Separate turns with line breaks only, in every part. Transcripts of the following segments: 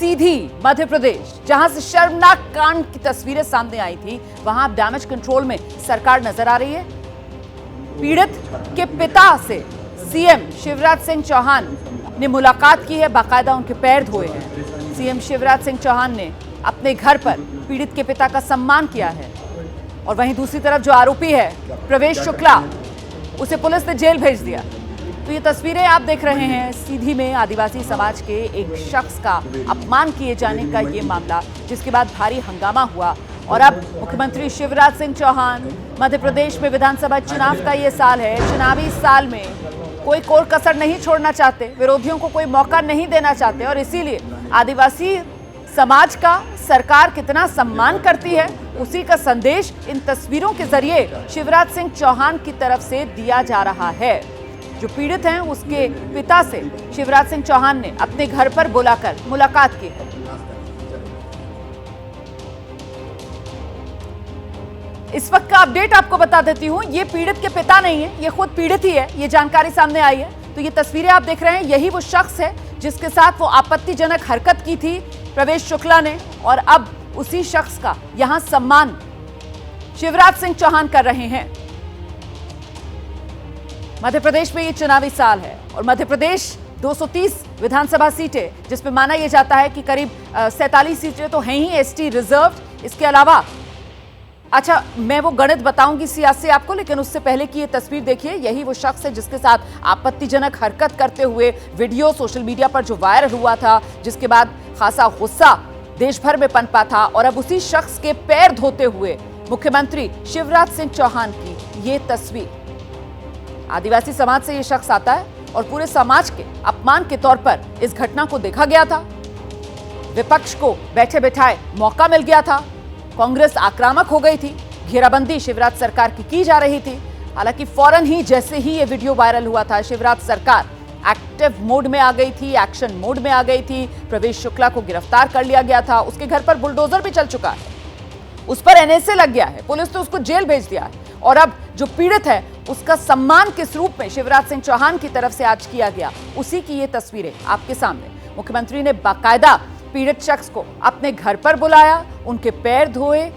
सीधी मध्य प्रदेश, जहां से शर्मनाक कांड की तस्वीरें सामने आई थी, वहां अब डैमेज कंट्रोल में सरकार नजर आ रही है। पीड़ित के पिता से सीएम शिवराज सिंह चौहान ने मुलाकात की है, बाकायदा उनके पैर धोए हैं। सीएम शिवराज सिंह चौहान ने अपने घर पर पीड़ित के पिता का सम्मान किया है। और वहीं दूसरी तरफ जो आरोपी है प्रवेश शुक्ला, उसे पुलिस ने जेल भेज दिया। तो ये तस्वीरें आप देख रहे हैं सीधी में आदिवासी समाज के एक शख्स का अपमान किए जाने का ये मामला, जिसके बाद भारी हंगामा हुआ। और अब मुख्यमंत्री शिवराज सिंह चौहान, मध्य प्रदेश में विधानसभा चुनाव का ये साल है, चुनावी साल में कोई कोर कसर नहीं छोड़ना चाहते, विरोधियों को कोई मौका नहीं देना चाहते। और इसीलिए आदिवासी समाज का सरकार कितना सम्मान करती है, उसी का संदेश इन तस्वीरों के जरिए शिवराज सिंह चौहान की तरफ से दिया जा रहा है। जो पीड़ित हैं उसके पिता से शिवराज सिंह चौहान ने अपने घर पर बुलाकर मुलाकात की है। इस वक्त का अपडेट आपको बता देती हूं, ये पीड़ित के पिता नहीं है, ये खुद पीड़ित ही है, ये जानकारी सामने आई है। तो ये तस्वीरें आप देख रहे हैं, यही वो शख्स है जिसके साथ वो आपत्तिजनक हरकत की थी प्रवेश शुक्ला ने। और अब उसी शख्स का यहां सम्मान शिवराज सिंह चौहान कर रहे हैं। मध्य प्रदेश में ये चुनावी साल है और मध्य प्रदेश 230 विधानसभा सीटें, जिसमें माना यह जाता है कि करीब 47 सीटें तो हैं ही एसटी रिजर्व्ड। इसके अलावा अच्छा, मैं वो गणित बताऊंगी सियासी आपको, लेकिन उससे पहले की ये तस्वीर देखिए। यही वो शख्स है जिसके साथ आपत्तिजनक हरकत करते हुए वीडियो सोशल मीडिया पर जो वायरल हुआ था, जिसके बाद खासा गुस्सा देश भर में पनपा था। और अब उसी शख्स के पैर धोते हुए मुख्यमंत्री शिवराज सिंह चौहान की ये तस्वीर। आदिवासी समाज से ये शख्स आता है और पूरे समाज के अपमान के तौर पर इस घटना को देखा गया था। विपक्ष को बैठे बैठाए मौका मिल गया था, कांग्रेस आक्रामक हो गई थी, घेराबंदी शिवराज सरकार की जा रही थी। हालांकि फौरन ही जैसे ही ये वीडियो वायरल हुआ था, शिवराज सरकार एक्टिव मोड में आ गई थी, एक्शन मोड में आ गई थी। प्रवेश शुक्ला को गिरफ्तार कर लिया गया था, उसके घर पर बुलडोजर भी चल चुका है, उस पर एनएसए लग गया है, पुलिस तो उसको जेल भेज दिया है। और अब जो पीड़ित है उसका सम्मान किस रूप में शिवराज सिंह चौहान की तरफ से आज किया गया, उसी की ये तस्वीरें आपके सामने। मुख्यमंत्री ने बाकायदा पीड़ित शख्स को अपने घर पर बुलाया, उनके पैर धोए,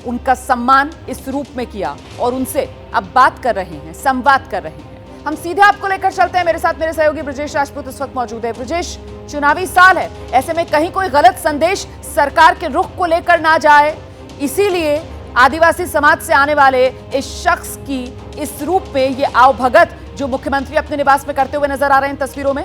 उनका सम्मान इस रूप में किया और उनसे अब बात कर रहे हैं, संवाद कर रहे हैं। हम सीधे आपको लेकर चलते हैं, मेरे साथ मेरे सहयोगी ब्रजेश राजपूत इस वक्त मौजूद है। ब्रजेश, चुनावी साल है, ऐसे में कहीं कोई गलत संदेश सरकार के रुख को लेकर ना जाए, इसीलिए आदिवासी समाज से आने वाले इस शख्स की इस रूप में ये आवभगत जो मुख्यमंत्री अपने निवास में करते हुए नजर आ रहे हैं तस्वीरों में।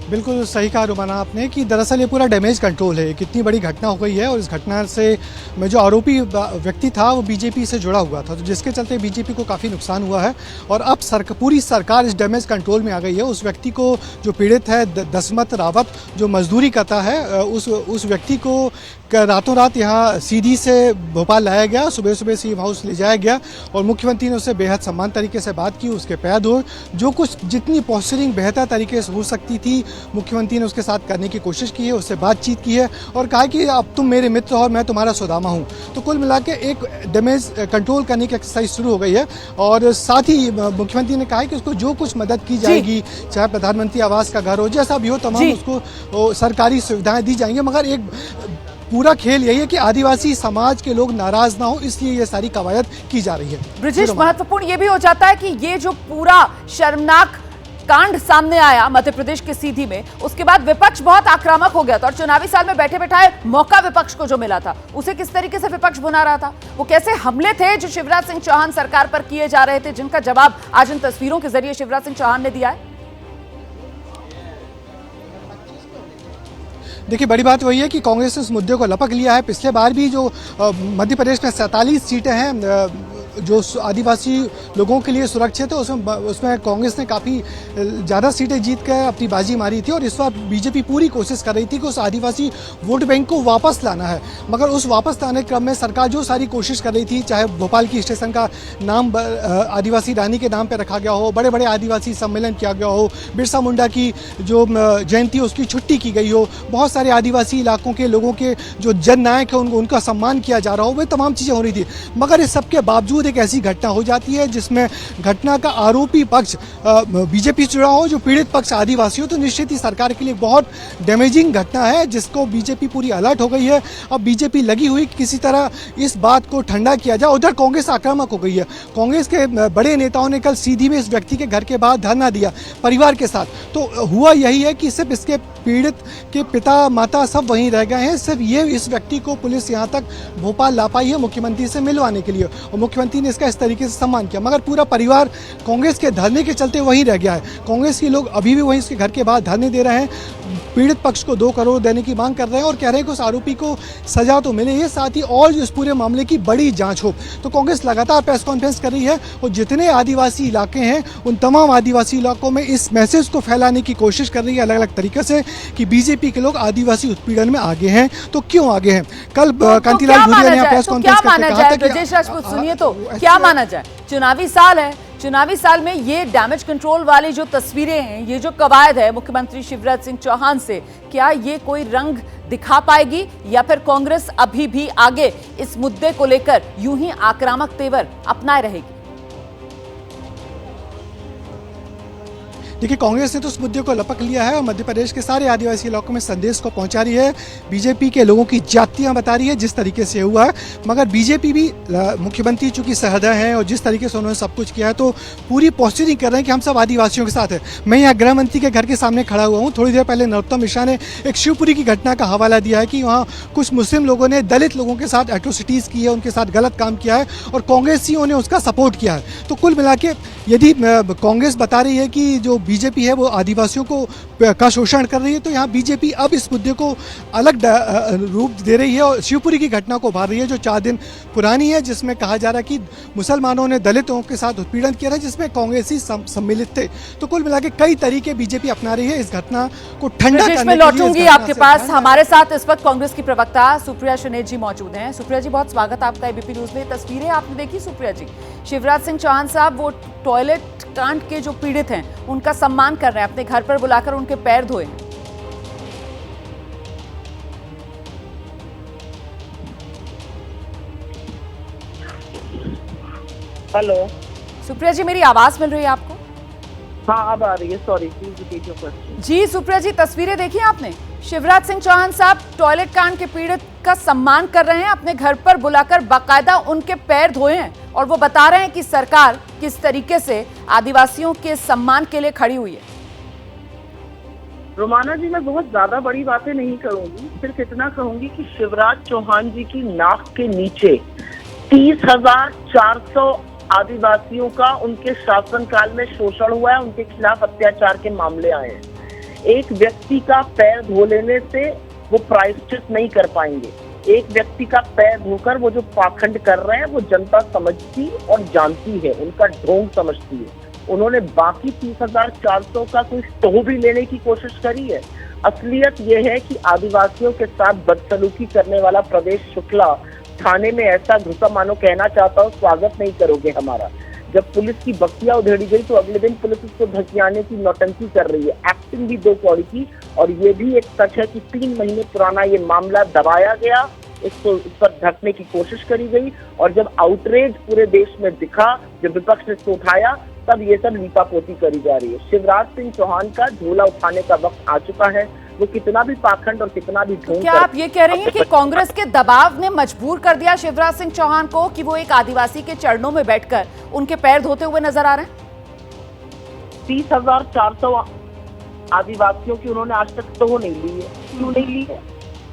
बिल्कुल सही कहा रुमाना आपने कि दरअसल ये पूरा डैमेज कंट्रोल है। कितनी बड़ी घटना हो गई है और इस घटना से में जो आरोपी व्यक्ति था वो बीजेपी से जुड़ा हुआ था, तो जिसके चलते बीजेपी को काफ़ी नुकसान हुआ है। और अब पूरी सरकार इस डैमेज कंट्रोल में आ गई है। उस व्यक्ति को जो पीड़ित है दसमत रावत, जो मजदूरी करता है, उस व्यक्ति को रातों रात यहाँ सीधी से भोपाल लाया गया, सुबह सुबह सीएम हाउस ले जाया गया और मुख्यमंत्री ने उससे बेहद सम्मान तरीके से बात की, उसके पैर धोए। जो कुछ जितनी पोस्चरिंग बेहतर तरीके से हो सकती थी मुख्यमंत्री ने उसके साथ करने की कोशिश की है, उससे बातचीत की है और कहा कि अब तुम मेरे मित्र हो और मैं तुम्हारा सुदामा हूँ। तो कुल मिला के एक डैमेज कंट्रोल करने की एक्सरसाइज शुरू हो गई है। और साथ ही मुख्यमंत्री ने कहा है कि उसको जो कुछ मदद की जाएगी, चाहे प्रधानमंत्री आवास का घर हो, जैसा भी हो, तमाम उसको सरकारी सुविधाएं दी जाएंगी। मगर एक पूरा खेल यही है कि आदिवासी समाज के लोग नाराज ना हो, इसलिए ये सारी कवायद की जा रही है।
ब्रजेश, महत्वपूर्ण ये भी हो जाता है कि ये जो पूरा शर्मनाक कांड सामने आया मध्य प्रदेश के सीधी में, उसके बाद विपक्ष बहुत आक्रामक हो गया था और चुनावी साल में बैठे बैठाए मौका विपक्ष को जो मिला था, उसे किस तरीके से विपक्ष बुना रहा था, वो कैसे हमले थे जो शिवराज सिंह चौहान सरकार पर किए जा रहे थे, जिनका जवाब आज इन तस्वीरों के जरिए शिवराज सिंह चौहान ने दिया है।
देखिए, बड़ी बात वही है कि कांग्रेस ने इस मुद्दे को लपक लिया है। पिछले बार भी जो मध्य प्रदेश में 47 सीटें हैं जो आदिवासी लोगों के लिए सुरक्षित है, उसमें कांग्रेस ने काफ़ी ज़्यादा सीटें जीत कर अपनी बाजी मारी थी। और इस बार बीजेपी पूरी कोशिश कर रही थी कि उस आदिवासी वोट बैंक को वापस लाना है। मगर उस वापस लाने के क्रम में सरकार जो सारी कोशिश कर रही थी, चाहे भोपाल की स्टेशन का नाम आदिवासी रानी के नाम पर रखा गया हो, बड़े बड़े आदिवासी सम्मेलन किया गया हो, बिरसा मुंडा की जो जयंती उसकी छुट्टी की गई हो, बहुत सारे आदिवासी इलाकों के लोगों के जो जननायक है उनका सम्मान किया जा रहा हो, वे तमाम चीज़ें हो रही थी। मगर इस सबके बावजूद बावजूद एक ऐसी घटना हो जाती है जिसमें घटना का आरोपी पक्ष बीजेपी से जुड़ा हो, जो पीड़ित पक्ष आदिवासी हो, तो निश्चित ही सरकार के लिए बहुत डैमेजिंग घटना है, जिसको बीजेपी पूरी अलर्ट हो गई है। अब बीजेपी लगी हुई किसी तरह इस बात को ठंडा किया जाए। उधर कांग्रेस आक्रामक हो गई है। कांग्रेस के बड़े नेताओं ने कल सीधी में इस व्यक्ति के घर के बाहर धरना दिया परिवार के साथ। तो हुआ यही है कि सिर्फ इसके पीड़ित के पिता माता सब वहीं रह गए हैं। सिर्फ ये इस व्यक्ति को पुलिस यहाँ तक भोपाल ला पाई है मुख्यमंत्री से मिलवाने के लिए, और मुख्यमंत्री ने इसका इस तरीके से सम्मान किया, मगर पूरा परिवार कांग्रेस के धरने के चलते वहीं रह गया है। कांग्रेस के लोग अभी भी वहीं इसके घर के बाहर धरने दे रहे हैं, पीड़ित पक्ष को 2 करोड़ देने की मांग कर रहे हैं और कह रहे हैं कि उस आरोपी को सजा तो मिले ही, साथ ही और इस पूरे मामले की बड़ी जांच हो। तो कांग्रेस लगातार प्रेस कॉन्फ्रेंस कर रही है और जितने आदिवासी इलाके हैं उन तमाम आदिवासी इलाकों में इस मैसेज को फैलाने की कोशिश कर रही है अलग अलग तरीके से कि बीजेपी के लोग आदिवासी उत्पीड़न में आगे हैं। तो क्यों आगे हैं? कल कांतिलाल भूरिया ने प्रेस कॉन्फ्रेंस करके कहा था कि
ब्रजेश राजपूत सुनिए, तो क्या माना जाए? चुनावी साल है, चुनावी साल में ये डैमेज कंट्रोल वाली जो तस्वीरें हैं, ये जो कवायद है मुख्यमंत्री शिवराज सिंह चौहान से, क्या ये कोई रंग दिखा पाएगी या फिर कांग्रेस अभी भी आगे इस मुद्दे को लेकर यूं ही आक्रामक तेवर अपनाए रहेगी?
देखिए, कांग्रेस ने तो उस मुद्दे को लपक लिया है और मध्य प्रदेश के सारे आदिवासी इलाकों में संदेश को पहुंचा रही है। बीजेपी के लोगों की जातियां बता रही है जिस तरीके से हुआ है, मगर बीजेपी भी मुख्यमंत्री चूंकि सहृदय हैं और जिस तरीके से उन्होंने सब कुछ किया है तो पूरी पोस्टरिंग कर रहे हैं कि हम सब आदिवासियों के साथ हैं। मैं यहाँ गृह मंत्री के घर के सामने खड़ा हुआ हूँ। थोड़ी देर पहले नरोत्तम मिश्रा ने एक शिवपुरी की घटना का हवाला दिया है कि वहाँ कुछ मुस्लिम लोगों ने दलित लोगों के साथ एट्रोसिटीज़ की है, उनके साथ गलत काम किया है और कांग्रेसियों ने उसका सपोर्ट किया है। तो कुल मिला के यदि कांग्रेस बता रही है कि जो बीजेपी है वो आदिवासियों को का शोषण कर रही है, तो यहाँ बीजेपी अब इस मुद्दे को अलग रूप दे रही है और शिवपुरी की घटना को उभार रही है जो 4 दिन पुरानी है, जिसमें कहा जा रहा है कि मुसलमानों ने दलितों के साथ उत्पीड़न किया है, जिसमें कांग्रेसी सम्मिलित थे। तो कुल मिला के कई तरीके बीजेपी अपना रही है इस घटना को ठंडा करने के लिए।
लौटूंगी आपके पास। हमारे साथ इस वक्त कांग्रेस की प्रवक्ता सुप्रिया शनेत जी मौजूद हैं। सुप्रिया जी, बहुत स्वागत आपका एबीपी न्यूज में। तस्वीरें आपने देखी सुप्रिया जी, शिवराज सिंह चौहान साहब वो टॉयलेट कांड के जो पीड़ित हैं उनका सम्मान कर रहे हैं, अपने घर पर बुलाकर उनके पैर धोए हैं।
हेलो
सुप्रिया जी, मेरी आवाज मिल रही है आपको?
हाँ, अब आ रही है। Sorry, please repeat your question.
जी सुप्रिया जी, तस्वीरें देखी आपने? शिवराज सिंह चौहान साहब टॉयलेट कांड के पीड़ित का सम्मान कर रहे हैं, अपने घर पर बुलाकर बाकायदा उनके पैर धोए हैं और वो बता रहे हैं कि सरकार किस तरीके से आदिवासियों के सम्मान के लिए खड़ी हुई है।
रोमाना जी, मैं बहुत ज्यादा बड़ी बातें नहीं करूंगी, सिर्फ इतना कहूंगी कि शिवराज चौहान जी की नाक के नीचे 30,400 आदिवासियों का उनके शासनकाल में शोषण हुआ है, उनके खिलाफ अत्याचार के मामले आए हैं। एक व्यक्ति का पैर धो लेने से वो प्रायश्चित नहीं कर पाएंगे। एक व्यक्ति का पैर धोकर वो जो पाखंड कर रहे हैं वो जनता समझती और जानती है, उनका ढोंग समझती है। उन्होंने बाकी 30,400 का कोई टोह भी लेने की कोशिश करी है। असलियत यह है कि आदिवासियों के साथ बदसलूकी करने वाला प्रदेश शुक्ला थाने में ऐसा घुसा मानो कहना चाहता हूँ स्वागत नहीं करोगे हमारा। जब पुलिस की बख्तियां उधेड़ी गई तो अगले दिन पुलिस उसको धकियाने की नौटंकी कर रही है, एक्टिंग भी 2 कौड़ी की। और ये भी एक सच है कि 3 महीने पुराना ये मामला दबाया गया, इसको इस पर ढकने की कोशिश करी गई और जब आउटरेज पूरे देश में दिखा, जब विपक्ष ने इसको उठाया, तब ये सब लीपापोती करी जा रही है। शिवराज सिंह चौहान का झोला उठाने का वक्त आ चुका है। वो कितना भी पाखंड और कितना भी ढोंग।
क्या आप ये कह रही हैं कि कांग्रेस के दबाव ने मजबूर कर दिया शिवराज सिंह चौहान को कि वो एक आदिवासी के चरणों में बैठकर उनके पैर धोते हुए नजर आ रहे हैं?
30,400 आदिवासियों की उन्होंने आज तक तो नहीं ली है। क्यों नहीं ली है?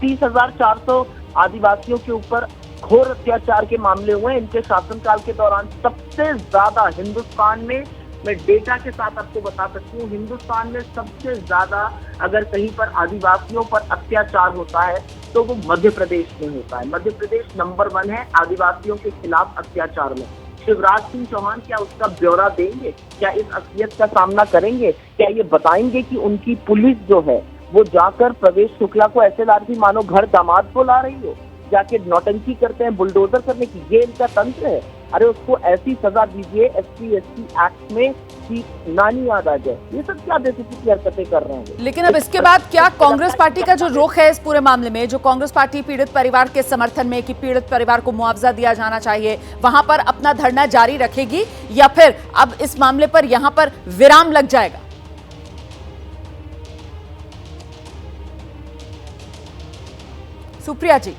30,400 आदिवासियों के ऊपर घोर अत्याचार के मामले हुए इनके शासनकाल के दौरान। सबसे ज्यादा हिंदुस्तान में, मैं डेटा के साथ आपको बता सकती हूँ, हिंदुस्तान में सबसे ज्यादा अगर कहीं पर आदिवासियों पर अत्याचार होता है तो वो मध्य प्रदेश में होता है। मध्य प्रदेश नंबर 1 है आदिवासियों के खिलाफ अत्याचार में। शिवराज सिंह चौहान क्या उसका ब्यौरा देंगे? क्या इस असलियत का सामना करेंगे? क्या ये बताएंगे कि उनकी पुलिस जो है वो जाकर प्रवेश शुक्ला को ऐसे ला रही मानो घर दामाद को ला रही हो, जाके नौटंकी करते हैं बुलडोजर करने की? ये इनका तंत्र है। अरे उसको ऐसी सजा दीजिए SC ST एक्ट में कि नानी याद आ जाए। ये सब क्या बेवकूफी की हरकतें कर रहे हैं।
लेकिन अब इसके बाद क्या कांग्रेस पार्टी का जो रुख है इस पूरे मामले में, जो कांग्रेस पार्टी पीड़ित परिवार के समर्थन में कि पीड़ित परिवार को मुआवजा दिया जाना चाहिए, वहां पर अपना धरना जारी रखेगी या फिर अब इस मामले पर यहां पर विराम लग जाएगा? सुप्रिया जी,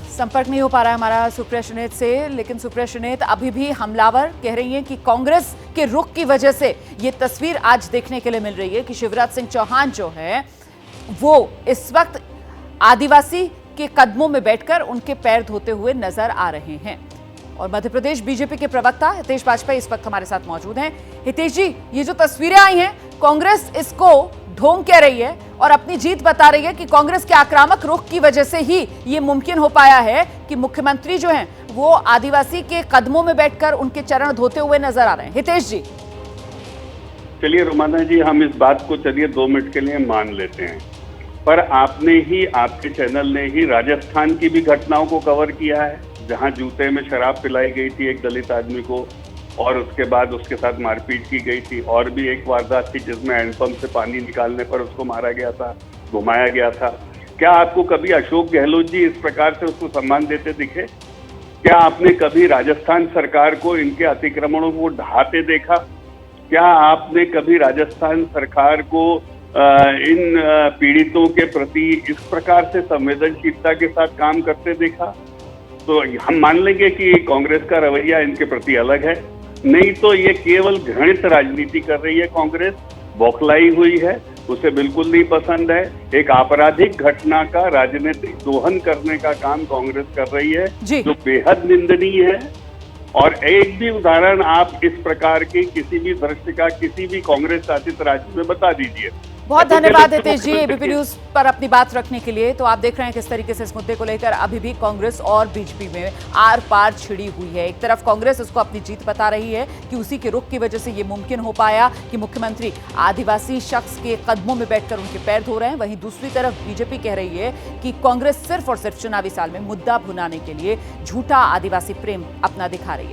संपर्क नहीं हो पा रहा है हमारा सुप्रिया सुनेत से, लेकिन सुप्रिया सुनेत अभी भी हमलावर कह रही हैं कि कांग्रेस के रुख की वजह से ये तस्वीर आज देखने के लिए मिल रही है कि शिवराज सिंह चौहान जो है वो इस वक्त आदिवासी के कदमों में बैठकर उनके पैर धोते हुए नजर आ रहे हैं। और मध्य प्रदेश बीजेपी के प्रवक्ता हितेश वाजपेयी इस वक्त हमारे साथ मौजूद हैं। हितेश जी, ये जो तस्वीरें आई हैं, कांग्रेस इसको ढोंग कह रही है और अपनी जीत बता रही है कि कांग्रेस के आक्रामक रुख की वजह से ही ये मुमकिन हो पाया है कि मुख्यमंत्री जो हैं वो आदिवासी के कदमों में बैठकर उनके चरण धोते हुए नजर आ रहे हैं। हितेश जी,
चलिए रुमाना जी, हम इस बात को चलिए 2 मिनट के लिए मान लेते हैं, पर आपने ही, आपके चैनल ने ही राजस्थान की भी घटनाओं को कवर किया है, जहां जूते में शराब पिलाई गई थी एक दलित आदमी को और उसके बाद उसके साथ मारपीट की गई थी। और भी एक वारदात थी जिसमें हैंडपंप से पानी निकालने पर उसको मारा गया था, घुमाया गया था। क्या आपको कभी अशोक गहलोत जी इस प्रकार से उसको सम्मान देते दिखे? क्या आपने कभी राजस्थान सरकार को इनके अतिक्रमणों को ढहाते देखा? क्या आपने कभी राजस्थान सरकार को इन पीड़ितों के प्रति इस प्रकार से संवेदनशीलता के साथ काम करते देखा? तो हम मान लेंगे कि कांग्रेस का रवैया इनके प्रति अलग है, नहीं तो ये केवल घृणित राजनीति कर रही है। कांग्रेस बौखलाई हुई है, उसे बिल्कुल नहीं पसंद है। एक आपराधिक घटना का राजनीतिक दोहन करने का काम कांग्रेस कर रही है, जो बेहद निंदनीय है। और एक भी उदाहरण आप इस प्रकार के किसी भी दृश्य का किसी भी कांग्रेस शासित राज्य में बता दीजिए।
बहुत धन्यवाद हितेश जी एबीपी न्यूज पर अपनी बात रखने के लिए। तो आप देख रहे हैं किस तरीके से इस मुद्दे को लेकर अभी भी कांग्रेस और बीजेपी में आर पार छिड़ी हुई है। एक तरफ कांग्रेस इसको अपनी जीत बता रही है कि उसी के रुख की वजह से ये मुमकिन हो पाया कि मुख्यमंत्री आदिवासी शख्स के कदमों में बैठकर उनके पैर धो रहे हैं। वहीं दूसरी तरफ बीजेपी कह रही है कि कांग्रेस सिर्फ और सिर्फ चुनावी साल में मुद्दा भुनाने के लिए झूठा आदिवासी प्रेम अपना दिखा रही है।